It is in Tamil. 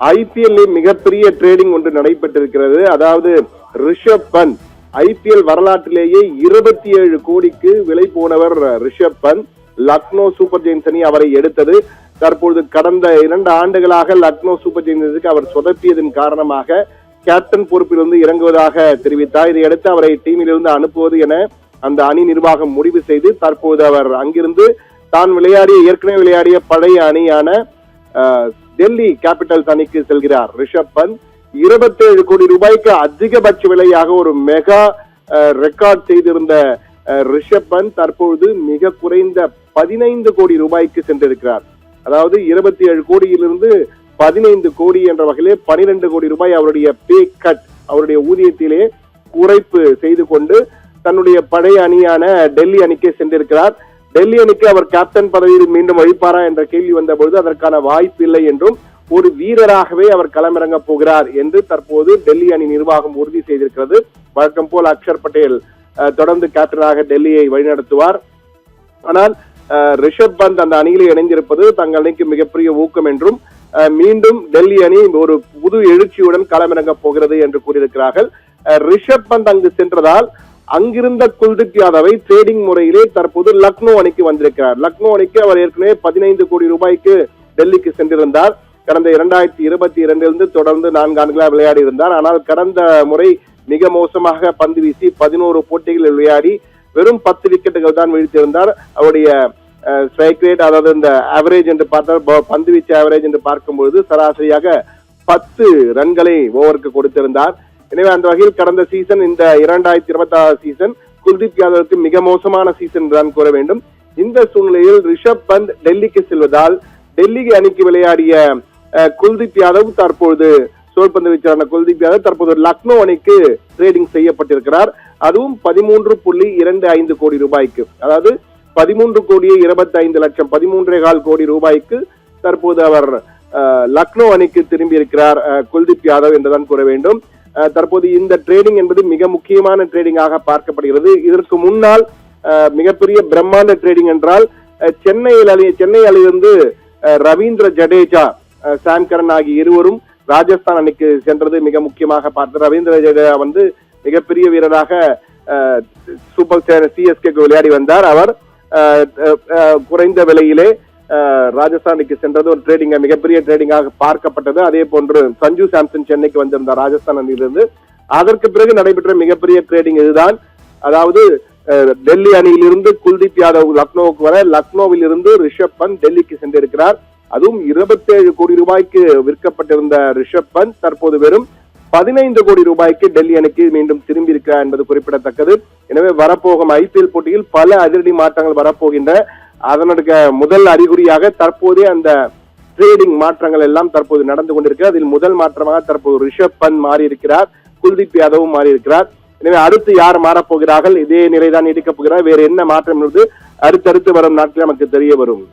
ஐபிஎல் மிகப்பெரிய ட்ரேடிங் ஒன்று நடைபெற்றிருக்கிறது. அதாவது ரிஷப் பந்த் ஐபிஎல் வரலாற்றிலேயே 27 கோடிக்கு விலை போனவர் ரிஷப் பந்த். லக்னோ சூப்பர் ஜெயின்ஸ் அணி அவரை எடுத்தது. தற்பொழுது கடந்த 2 ஆண்டுகளாக லக்னோ சூப்பர் ஜெயின்ஸுக்கு அவர் சொதப்பியதன் காரணமாக கேப்டன் பொறுப்பிலிருந்து இறங்குவதாக தெரிவித்தார். இதையடுத்து அவரை டீமிலிருந்து அனுப்புவது என அந்த அணி நிர்வாகம் முடிவு செய்து தற்போது அவர் அங்கிருந்து தான் ஏற்கனவே விளையாடிய பழைய அணியான டெல்லி கேபிட்டல்ஸ் அணிக்கு செல்கிறார். ரிஷப் பந்த் 27 கோடி ரூபாய்க்கு அதிகபட்ச விலையாக ஒரு மெகா ரெக்கார்ட் செய்திருந்த ரிஷப் பந்த் தற்பொழுது மிக குறைந்த 15 கோடி ரூபாய்க்கு சென்றிருக்கிறார். அதாவது 27 கோடியிலிருந்து 15 கோடி என்ற வகையிலே 12 கோடி ரூபாய் அவருடைய பே கட், அவருடைய ஊதியத்திலே குறைப்பு செய்து கொண்டு தன்னுடைய பழைய அணியான டெல்லி அணிக்கு சென்றிருக்கிறார். டெல்லி அணிக்கு அவர் கேப்டன் பதவியில் மீண்டும் வகிப்பாரா என்ற கேள்வி வந்த பொழுது அதற்கான வாய்ப்பு இல்லை என்றும், ஒரு வீரராகவே அவர் களமிறங்க போகிறார் என்று தற்போது டெல்லி அணி நிர்வாகம் உறுதி செய்திருக்கிறது. வழக்கம் போல் அக்ஷர் பட்டேல் தொடர்ந்து கேப்டனாக டெல்லியை வழிநடத்துவார். ஆனால் ரிஷப் பந்த் அந்த அணியில் இணைந்திருப்பது தங்கள் அணிக்கு மிகப்பெரிய ஊக்கம் என்றும், மீண்டும் டெல்லி அணி ஒரு புது எழுச்சியுடன் களமிறங்க போகிறது என்று கூறியிருக்கிறார்கள். ரிஷப் பந்த் அங்கு சென்றதால் அங்கிருந்த குல்தீப் யாதவை ட்ரேடிங் முறையிலே தற்போது லக்னோ அணிக்கு வந்திருக்கிறார். லக்னோ அணிக்கு அவர் ஏற்கனவே 15 கோடி ரூபாய்க்கு டெல்லிக்கு சென்றிருந்தார். கடந்த 2022 தொடர்ந்து 4 ஆண்டுகளாக விளையாடி இருந்தார். ஆனால் கடந்த முறை மிக மோசமாக பந்து வீசி 11 போட்டிகளில் விளையாடி வெறும் 10 விக்கெட்டுகள் தான் வீழ்த்தியிருந்தார். அவருடைய ஸ்ட்ரைக் ரேட், அதாவது இந்த ஆவரேஜ் என்று பார்த்தால், பந்து வீச்சு ஆவரேஜ் என்று பார்க்கும்பொழுது சராசரியாக 10 ரன்களை ஓவருக்கு கொடுத்திருந்தார். எனவே அந்த வகையில் கடந்த சீசன், இந்த 2026 சீசன் குல்தீப் யாதவுக்கு மிக மோசமான சீசன் தான் கூற வேண்டும். இந்த சூழ்நிலையில் ரிஷப் பந்த் டெல்லிக்கு செல்வதால் டெல்லி அணிக்கு விளையாடிய குல்தீப் யாதவ் தற்பொழுது சோல்பந்து வீச்சாளரான குல்தீப் யாதவ் தற்போது லக்னோ அணிக்கு ட்ரேடிங் செய்யப்பட்டிருக்கிறார். அதுவும் 13.25 கோடி ரூபாய்க்கு, அதாவது 13 கோடியே 25 லட்சம், 13.25 கோடி ரூபாய்க்கு தற்போது அவர் லக்னோ அணிக்கு திரும்பி இருக்கிறார் குல்தீப் யாதவ் என்றுதான் கூற வேண்டும். தற்போது இந்த ட்ரேடிங் என்பது மிக முக்கியமான ட்ரேடிங்காக பார்க்கப்படுகிறது. இதற்கு முன்னால் மிகப்பெரிய பிரம்மாண்ட ட்ரேடிங் என்றால் சென்னை அணியிலிருந்து ரவீந்திர ஜடேஜா, சாம் கரன் ஆகிய இருவரும் ராஜஸ்தான் அணிக்கு சென்றது மிக முக்கியமாக பார்த்தது. ரவீந்திர ஜடேஜா மிகப்பெரிய வீரராக சூப்பர் சிஎஸ்கேக்கு விளையாடி வந்தார். அவர் குறைந்த விலையிலே ராஜஸ்தானுக்கு சென்றது ஒரு ட்ரேடிங், மிகப்பெரிய ட்ரேடிங்காக பார்க்கப்பட்டது. அதே போன்று சஞ்சு சாம்சன் சென்னைக்கு வந்திருந்தார் ராஜஸ்தான் அணியிலிருந்து. அதற்கு பிறகு நடைபெற்ற மிகப்பெரிய ட்ரேடிங் இதுதான். அதாவது டெல்லி அணியிலிருந்து குல்தீப் யாதவ் லக்னோவுக்கு வர, லக்னோவில் இருந்து ரிஷப் பந்த் டெல்லிக்கு சென்றிருக்கிறார். அதுவும் 27 கோடி ரூபாய்க்கு விற்கப்பட்டிருந்த ரிஷப் பந்த் தற்போது வெறும் 15 கோடி ரூபாய்க்கு டெல்லி அணிக்கு மீண்டும் திரும்பி இருக்கிறார் என்பது குறிப்பிடத்தக்கது. எனவே வரப்போகும் ஐபிஎல் போட்டியில் பல அதிரடி மாற்றங்கள் வரப்போகின்ற, அதனுடைய முதல் அறிகுறியாக தற்போதே அந்த ட்ரேடிங் மாற்றங்கள் எல்லாம் தற்போது நடந்து கொண்டிருக்கிறது. அதில் முதல் மாற்றமாக தற்போது ரிஷப் பந்த் மாறி இருக்கிறார், குல்தீப் யாதவும் மாறி இருக்கிறார். எனவே அடுத்து யார் மாறப்போகிறார்கள், இதே நிலைதான் நீடிக்கப் போகிறார், வேறு என்ன மாற்றம் என்பது அடுத்தடுத்து வரும் நாட்களில் நமக்கு தெரிய வரும்.